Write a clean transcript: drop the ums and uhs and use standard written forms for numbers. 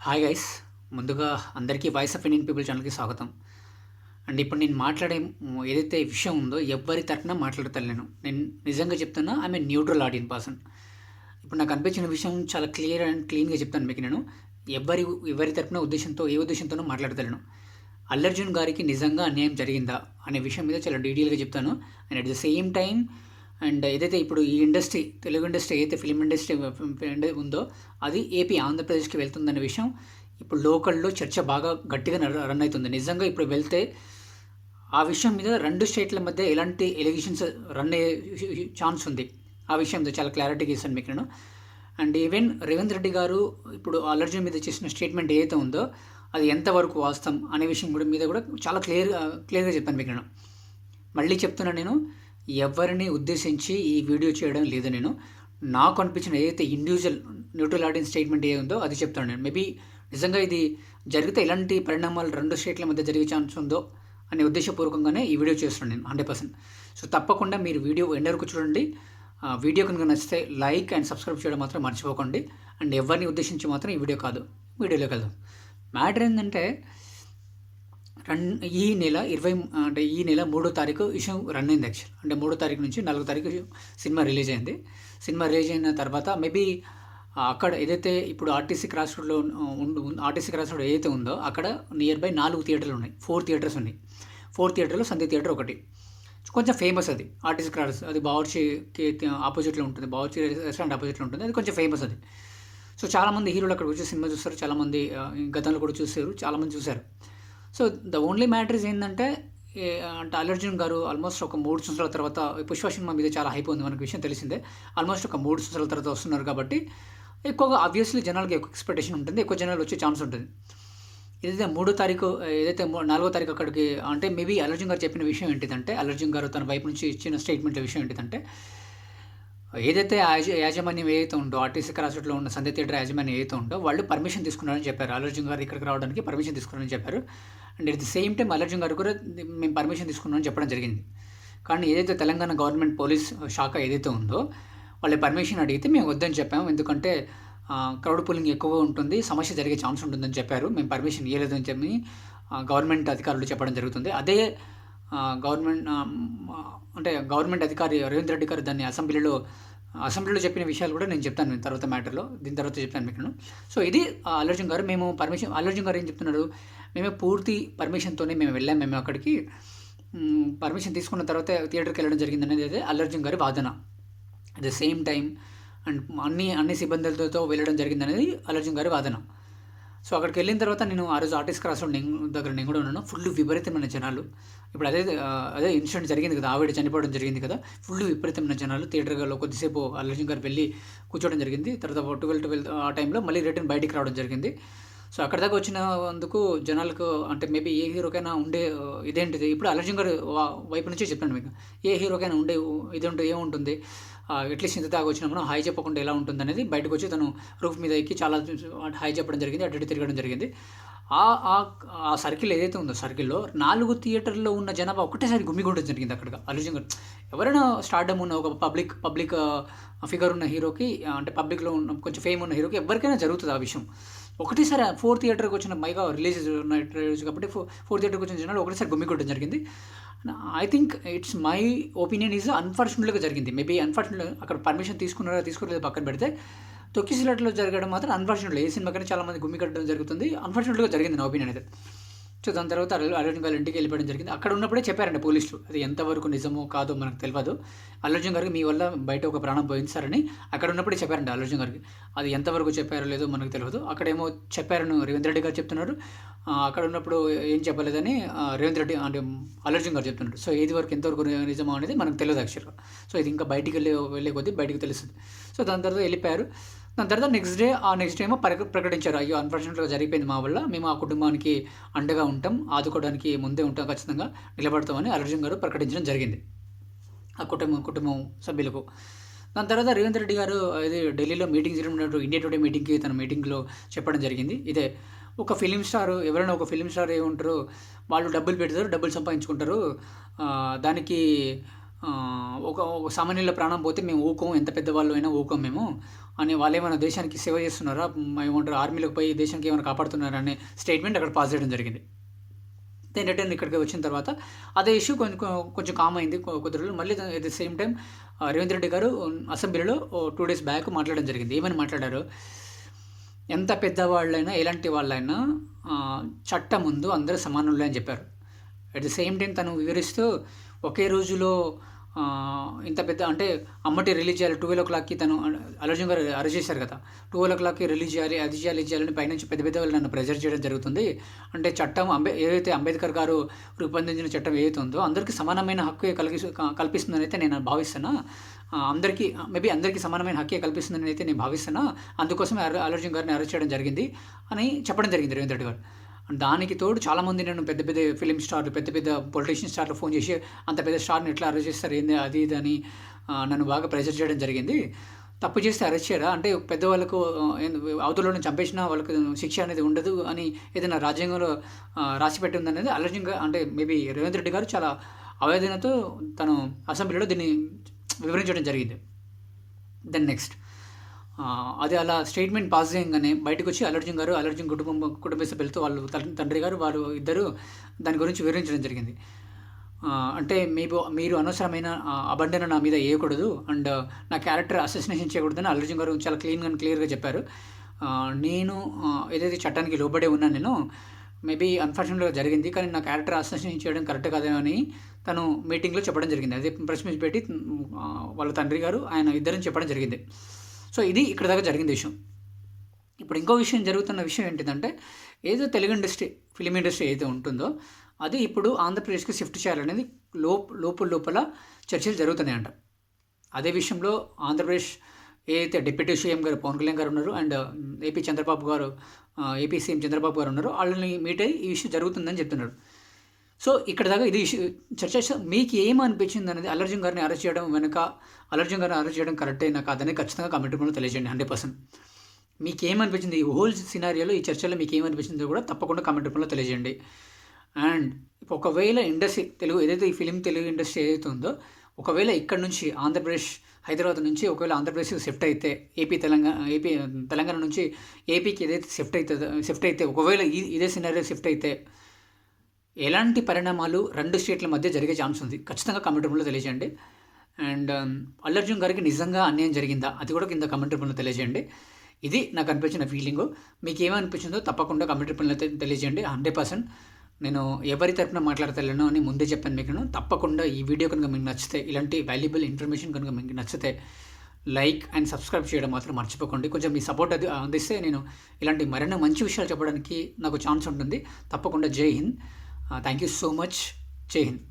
Hi guys. ముందుగా అందరికీ voice of Indian people ఛానల్‌కి స్వాగతం. అండ్ ఇప్పుడు నేను మాట్లాడే ఏదైతే విషయం ఉందో ఎవ్వరి తరపున మాట్లాడతలేను నేను. నేను నిజంగా చెప్తున్నా I'm a neutral audience person. ఇప్పుడు నాకు అనిపించిన విషయం చాలా క్లియర్ అండ్ క్లీన్‌గా చెప్తాను మీకు నేను. ఎవ్వరి ఎవరి తరపున ఏ ఉద్దేశంతోనో మాట్లాడతలేను. అల్లు అర్జున్ గారికి నిజంగా అన్యాయం జరిగిందా అనే విషయం మీద చాలా డీటెయిల్‌గా చెప్తాను. And at the same time ఏదైతే ఇప్పుడు ఈ ఇండస్ట్రీ, తెలుగు ఇండస్ట్రీ ఏదైతే ఫిల్మ్ ఇండస్ట్రీ ఉందో అది ఏపీ, ఆంధ్రప్రదేశ్‌కి వెళ్తుందనే విషయం ఇప్పుడు లోకల్‌లో చర్చ బాగా గట్టిగా రన్ అయితుంది. నిజంగా ఇప్పుడు వెళ్తే ఆ విషయం మీద 2 స్టేట్ల మధ్య ఎలాంటి ఎలిగేషన్స్ రన్ అయ్యే ఛాన్స్ ఉంది. ఆ విషయం మీద చాలా క్లారిటీగా ఇస్తాను మీకు నేను. అండ్ ఈవెన్ రేవంత్ రెడ్డి గారు ఇప్పుడు అల్లు అర్జున్ మీద చేసిన స్టేట్మెంట్ ఏదైతే ఉందో అది ఎంతవరకు వాస్తవం అనే విషయం మీద కూడా చాలా క్లియర్‌గా చెప్పాను మీకు నేను. మళ్ళీ చెప్తున్నా నేను, ఎవరిని ఉద్దేశించి ఈ వీడియో చేయడం లేదు నేను. నాకు అనిపించిన ఏదైతే ఇండివిజువల్ న్యూట్రల్ ఆడియన్స్ స్టేట్మెంట్ ఏది ఉందో అది చెప్తాను నేను. మేబీ నిజంగా ఇది జరిగితే ఎలాంటి పరిణామాలు 2 స్టేట్ల మధ్య జరిగే ఛాన్స్ ఉందో అనే ఉద్దేశపూర్వకంగానే ఈ వీడియో చేస్తున్నాను నేను 100%. సో తప్పకుండా మీరు వీడియో ఎండ్ వరకు చూడండి. వీడియో కనుక నచ్చితే లైక్ అండ్ సబ్స్క్రైబ్ చేయడం మాత్రం మర్చిపోకండి. అండ్ ఎవరిని ఉద్దేశించి మాత్రం ఈ వీడియో కాదు. వీడియోలోకి వెళ్దాం. మ్యాటర్ ఏంటంటే ఈ నెల 3వ తారీఖు విషయం రన్ అయింది యాక్చువల్. అంటే 3వ తారీఖు నుంచి 4వ తారీఖు సినిమా రిలీజ్ అయింది. సినిమా రిలీజ్ అయిన తర్వాత మేబీ అక్కడ ఏదైతే ఇప్పుడు ఆర్టీసీ క్రాస్ రోడ్ ఏదైతే ఉందో అక్కడ నియర్ బై 4 థియేటర్లు ఉన్నాయి. 4 థియేటర్స్ ఉన్నాయి. 4 థియేటర్లో సంధ్య థియేటర్ ఒకటి. కొంచెం ఫేమస్ అది ఆర్టీసీ క్రాస్. అది బావర్చీకి ఆపోజిట్లో ఉంటుంది. బావర్చీ రెస్టారెంట్ ఆపోజిట్లో ఉంటుంది. అది కొంచెం ఫేమస్ అది. సో చాలామంది హీరోలు అక్కడికి వచ్చి సినిమా చూస్తారు. చాలామంది గతంలో కూడా చూసారు. చాలామంది చూశారు. సో ద ఓన్లీ మ్యాటర్స్ ఏంటంటే అంటే అల్లు అర్జున్ గారు ఆల్మోస్ట్ ఒక 3 సంవత్సరాల తర్వాత పుష్ప సినిమా మీద చాలా హైప్ ఉంది, మనకు విషయం తెలిసిందే. ఆల్మోస్ట్ ఒక 3 సంవత్సరాల తర్వాత వస్తున్నారు కాబట్టి ఎక్కువగా ఆబ్వియస్లీ జనాలకి ఎక్కువ ఎక్స్పెక్టేషన్ ఉంటుంది. ఎక్కువ జనాలు వచ్చే ఛాన్స్ ఉంటుంది. ఏదైతే 3వ తారీఖు, ఏదైతే 4వ తారీఖు అక్కడికి అంటే మేబీ అల్లు అర్జున్ గారు చెప్పిన విషయం ఏంటిదంటే, అల్లు అర్జున్ గారు తన వైపు నుంచి ఇచ్చిన స్టేట్మెంట్ల విషయం ఏంటిదంటే, ఏదైతే యాజమాన్యం ఏదైతే ఉందో ఆర్టీసీ క్రాస్ రోడ్లో ఉన్న సంధ్య థియేటర్ యాజమాన్యం ఏదైతే ఉందో వాళ్ళు పర్మిషన్ తీసుకున్నారని చెప్పారు. అల్లు అర్జున్ గారు ఇక్కడికి రావడానికి పర్మిషన్ తీసుకున్నారని చెప్పారు. And at the same time Allu Arjun గారు కూడా మేము పర్మిషన్ తీసుకున్నామని చెప్పడం జరిగింది. కానీ ఏదైతే తెలంగాణ గవర్నమెంట్ పోలీస్ శాఖ ఏదైతే ఉందో వాళ్ళ పర్మిషన్ అడిగితే మేము వద్దని చెప్పాము. ఎందుకంటే క్రౌడ్ పుల్లింగ్ ఎక్కువగా ఉంటుంది, సమస్య జరిగే ఛాన్స్ ఉంటుందని చెప్పారు. మేము పర్మిషన్ ఇవ్వలేదని చెప్పి గవర్నమెంట్ అధికారులు చెప్పడం జరుగుతుంది. అదే గవర్నమెంట్ అధికారి రేవంత్ రెడ్డి గారు దాన్ని అసెంబ్లీలో చెప్పిన విషయాలు కూడా నేను చెప్తాను దీని తర్వాత చెప్తాను మీకు. సో ఇది అల్లు అర్జున్ గారు అల్లు అర్జున్ గారు ఏం చెప్తున్నారు, మేమే పూర్తి పర్మిషన్తోనే మేము వెళ్ళాం, మేము అక్కడికి పర్మిషన్ తీసుకున్న తర్వాత థియేటర్కి వెళ్ళడం జరిగింది అనేది అయితే అల్లు అర్జున్ గారి వాదన. At the same time and అన్ని సిబ్బందులతో వెళ్ళడం జరిగింది అనేది అల్లు అర్జున్ గారి వాదన. సో అక్కడికి వెళ్ళిన తర్వాత నేను ఆ రోజు ఆర్టీసీ క్రాస్ రోడ్ దగ్గర నేను కూడా ఉన్నాను. ఫుల్ విపరీతమైన జనాలు. ఇప్పుడు అదే ఇన్సిడెంట్ జరిగింది కదా, ఆవిడ చనిపోవడం జరిగింది కదా, ఫుల్ విపరీతమైన జనాలు. థియేటర్లో కొద్దిసేపు అల్లు అర్జున్ గారు వెళ్ళి కూర్చోవడం జరిగింది. తర్వాత 12 ఆ టైంలో మళ్ళీ రిటర్న్ బయటికి రావడం జరిగింది. సో అక్కడ దాకా వచ్చినందుకు జనాలకు అంటే మేబీ ఏ హీరోకైనా ఉండే ఇదేంటిది, ఇప్పుడు అల్లు అర్జున్ గారు వైపు నుంచే చెప్పాను మీకు, ఏ హీరోకైనా ఉండే ఏముంటుంది, అట్లీస్ట్ ఇంత దాకా వచ్చినా మనం హాయ్ చెప్పకుండా ఎలా ఉంటుంది అనేది బయటకు వచ్చి తను రూఫ్ మీద ఎక్కి చాలా హాయ్ చెప్పడం జరిగింది, అటు తిరగడం జరిగింది. ఆ సర్కిల్ ఏదైతే ఉందో సర్కిల్లో 4 థియేటర్లో ఉన్న జనాభా ఒకటేసారి గుమ్మిగూడడం జరిగింది అక్కడ. అల్లు అర్జున్ గారు ఎవరైనా స్టార్డమ్ ఉన్న ఒక పబ్లిక్ ఫిగర్ ఉన్న హీరోకి, అంటే పబ్లిక్లో ఉన్న కొంచెం ఫేమ్ ఉన్న హీరోకి ఎవరికైనా జరుగుతుంది ఆ విషయం. ఒకటేసారి 4 థియేటర్కి వచ్చిన మైగా రిలీజ్ కాబట్టి 4 థియేటర్కి వచ్చిన జనాలు ఒకటేసారి గుమ్మిగూడడం జరిగింది. I think it's my opinion is అన్ఫార్చునేట్గా జరిగింది. మేబీ అన్ఫార్చునేట్గా అక్కడ పర్మిషన్ తీసుకోలేదు పక్కన పెడితే, తొక్కిసలాటలో జరగడం మాత్రం అన్ఫార్చునేట్లీ ఏ సినిమాకైనా చాలామంది గుమ్మి కట్టడం జరుగుతుంది. అన్ఫార్చునేట్గా జరిగింది నా ఒపీనియన్ అయితే. సో దాని తర్వాత అల్లు అర్జున్ గారు ఇంటికి వెళ్ళిపోవడం జరిగింది. అక్కడ ఉన్నప్పుడే చెప్పారండి పోలీసులు, అది ఎంతవరకు నిజమో కాదో మనకు తెలియదు. అల్లు అర్జున్ గారికి మీ వల్ల బయట ఒక ప్రాణం పోయించారని అక్కడ ఉన్నప్పుడే చెప్పారండి అల్లు అర్జున్ గారికి. అది ఎంతవరకు చెప్పారో లేదో మనకు తెలియదు. అక్కడేమో చెప్పారని రేవంత్ రెడ్డి గారు చెప్తున్నారు, అక్కడ ఉన్నప్పుడు ఏం చెప్పలేదని రేవంత్ రెడ్డి అంటే అల్లు అర్జున్ గారు చెప్తున్నారు. సో ఏది వరకు ఎంతవరకు నిజమో అనేది మనకు తెలియదు యాక్చువల్గా. సో ఇది ఇంకా బయటికి వెళ్ళే కొద్దీ బయటికి తెలుస్తుంది. సో దాని తర్వాత వెళ్ళిపోయారు. దాని తర్వాత నెక్స్ట్ డే ఏమో ప్రకటించారు, అయ్యో అన్ఫార్చునేట్గా జరిగిపోయింది మా వల్ల, మేము ఆ కుటుంబానికి అండగా ఉంటాం, ఆదుకోవడానికి ముందే ఉంటాం, ఖచ్చితంగా నిలబడతామని అల్లు అర్జున్ గారు ప్రకటించడం జరిగింది ఆ కుటుంబం సభ్యులకు. దాని తర్వాత రేవంత్ రెడ్డి గారు ఇది ఢిల్లీలో మీటింగ్ జరిగినట్టు ఇండియా టుడే మీటింగ్కి తన మీటింగ్లో చెప్పడం జరిగింది. ఇదే ఒక ఫిలిం స్టార్, ఎవరైనా ఒక ఫిలిం స్టార్ ఏముంటారు, వాళ్ళు డబ్బులు పెడతారు, డబ్బులు సంపాదించుకుంటారు, దానికి ఒక సామాన్యుల ప్రాణం పోతే మేము ఊకోం, ఎంత పెద్దవాళ్ళు అయినా ఊకోం మేము, అని వాళ్ళేమైనా దేశానికి సేవ చేస్తున్నారా, ఏమంటారు ఆర్మీలోకి పోయి దేశానికి ఏమైనా కాపాడుతున్నారా అనే స్టేట్మెంట్ అక్కడ పాస్ చేయడం జరిగింది. దెన్ రిటర్న్ ఇక్కడికి వచ్చిన తర్వాత అదే ఇష్యూ కొంచెం కామ్ అయింది కొద్ది రోజులు. మళ్ళీ at the same time Revanth Reddy గారు అసెంబ్లీలో 2 days బ్యాక్ మాట్లాడడం జరిగింది. ఏమని మాట్లాడారు, ఎంత పెద్దవాళ్ళైనా ఎలాంటి వాళ్ళైనా చట్టం ముందు అందరూ సమానులే అని చెప్పారు. అట్ ద సేమ్ టైం తను వివరిస్తూ ఒకే రోజులో ఇంత పెద్ద అంటే అమ్మటి రిలీజ్ చేయాలి 12 o'clockకి తను అర్జున్ గారు అరెస్ట్ చేశారు కదా, 12 o'clockకి రిలీజ్ చేయాలి, అది చేయాలి, ఇది చేయాలని పైనుంచి పెద్ద పెద్ద వాళ్ళు నన్ను ప్రెజర్ చేయడం జరుగుతుంది. అంటే చట్టం ఏదైతే అంబేద్కర్ గారు రూపొందించిన చట్టం ఏదైతే ఉందో అందరికీ సమానమైన హక్కు కల్పిస్తుందని అయితే నేను భావిస్తున్నా. అందరికీ మేబీ అందరికీ సమానమైన హక్కే కల్పిస్తుందని అయితే నేను భావిస్తున్నా. అందుకోసమే అర్జున్ గారిని అరెస్ట్ చేయడం జరిగింది అని చెప్పడం జరిగింది రేవంత్ రెడ్డి గారు. దానికి తోడు చాలామంది నేను పెద్ద పెద్ద ఫిలిం స్టార్లు, పెద్ద పెద్ద పొలిటీషియన్ స్టార్లు ఫోన్ చేసి అంత పెద్ద స్టార్ని ఎట్లా అరెస్ట్ చేస్తారు ఏంది అది ఇది అని నన్ను బాగా ప్రెజర్ చేయడం జరిగింది. తప్పు చేస్తే అరెస్ట్ చేయరా, అంటే పెద్దవాళ్ళకు అవతలను చంపేసినా వాళ్ళకు శిక్ష అనేది ఉండదు అని ఏదైనా రాజ్యాంగంలో రాసిపెట్టి ఉందనేది అంటే మేబీ రేవంత్ రెడ్డి గారు చాలా ఆవేదనతో తను అసెంబ్లీలో దీన్ని వివరించడం జరిగింది. దెన్ నెక్స్ట్ అది అలా స్టేట్మెంట్ పాస్ చేయగానే బయటకు వచ్చి అర్జున్ కుటుంబ సభ్యులతో వాళ్ళు తండ్రి గారు వారు ఇద్దరు దాని గురించి వివరించడం జరిగింది. అంటే మీరు అనవసరమైన అబండన నా మీద వేయకూడదు అండ్ నా క్యారెక్టర్ అసోసినేషన్ చేయకూడదని అర్జున్ గారు చాలా క్లియర్గా చెప్పారు. నేను ఏదైతే చట్టానికి లోబడే ఉన్నాను నేను మేబీ అన్ఫార్చునేట్గా జరిగింది, కానీ నా క్యారెక్టర్ అసోసినేషన్ చేయడం కరెక్ట్ కాదేమని తను మీటింగ్లో చెప్పడం జరిగింది. అదే ప్రెస్ మీట్ పెట్టి వాళ్ళ తండ్రి గారు ఆయన ఇద్దరిని చెప్పడం జరిగింది. సో ఇది ఇక్కడ దాకా జరిగింది విషయం. ఇప్పుడు ఇంకో విషయం జరుగుతున్న విషయం ఏంటిదంటే ఏదో తెలుగు ఇండస్ట్రీ ఫిలిం ఇండస్ట్రీ ఏదైతే ఉంటుందో అది ఇప్పుడు ఆంధ్రప్రదేశ్కి షిఫ్ట్ చేయాలనేది లోపల చర్చలు జరుగుతున్నాయంట. అదే విషయంలో ఆంధ్రప్రదేశ్ ఏదైతే డిప్యూటీ సీఎం గారు పవన్ కళ్యాణ్ గారు ఉన్నారు అండ్ ఏపీ సీఎం చంద్రబాబు గారు ఉన్నారు, వాళ్ళని మీట్ అయ్యి ఈ ఇష్యూ జరుగుతుందని చెప్తున్నారు. సో ఇక్కడ దాకా ఇది చర్చ. మీకు ఏమనిపించింది అనేది అర్జున్ గారిని అరెస్ట్ చేయడం కరెక్టేనా కాదని ఖచ్చితంగా కామెంట్ రూపంలో తెలియజేయండి. 100%. మీకు ఏమనిపించింది ఈ హోల్ సినారియోలో, ఈ చర్చలో మీకు ఏమనిపించిందో కూడా తప్పకుండా కామెంట్ రూపంలో తెలియజేయండి. అండ్ ఒకవేళ ఏదైతే ఈ తెలుగు ఇండస్ట్రీ ఏదైతే ఉందో ఒకవేళ ఇక్కడ నుంచి ఆంధ్రప్రదేశ్ హైదరాబాద్ నుంచి ఒకవేళ ఆంధ్రప్రదేశ్కి షిఫ్ట్ అయితే తెలంగాణ నుంచి ఏపీకి ఏదైతే షిఫ్ట్ అయితే ఒకవేళ ఇదే సినారియో షిఫ్ట్ అయితే ఎలాంటి పరిణామాలు 2 స్టేట్ల మధ్య జరిగే ఛాన్స్ ఉంది ఖచ్చితంగా కామెంట్ రూపంలో తెలియజేయండి. అండ్ అర్జున్ గారికి నిజంగా అన్యాయం జరిగిందా అది కూడా కింద కామెంట్ రూపంలో తెలియజేయండి. ఇది నాకు అనిపించిన ఫీలింగు. మీకు ఏమనిపించిందో తప్పకుండా కామెంట్ రూపంలో తెలియజేయండి. 100% నేను ఎవరి తరపున మాట్లాడతలేను అని ముందే చెప్పాను మీకు. తప్పకుండా ఈ వీడియో కనుక మీకు నచ్చితే, ఇలాంటి వాల్యుబుల్ ఇన్ఫర్మేషన్ కనుక మీకు నచ్చితే లైక్ అండ్ సబ్స్క్రైబ్ చేయడం మాత్రం మర్చిపోకండి. కొంచెం మీ సపోర్ట్ అందిస్తే నేను ఇలాంటి మరెన్నో మంచి విషయాలు చెప్పడానికి నాకు ఛాన్స్ ఉంటుంది. తప్పకుండా జై Hind. Thank you so much. జై హింద్.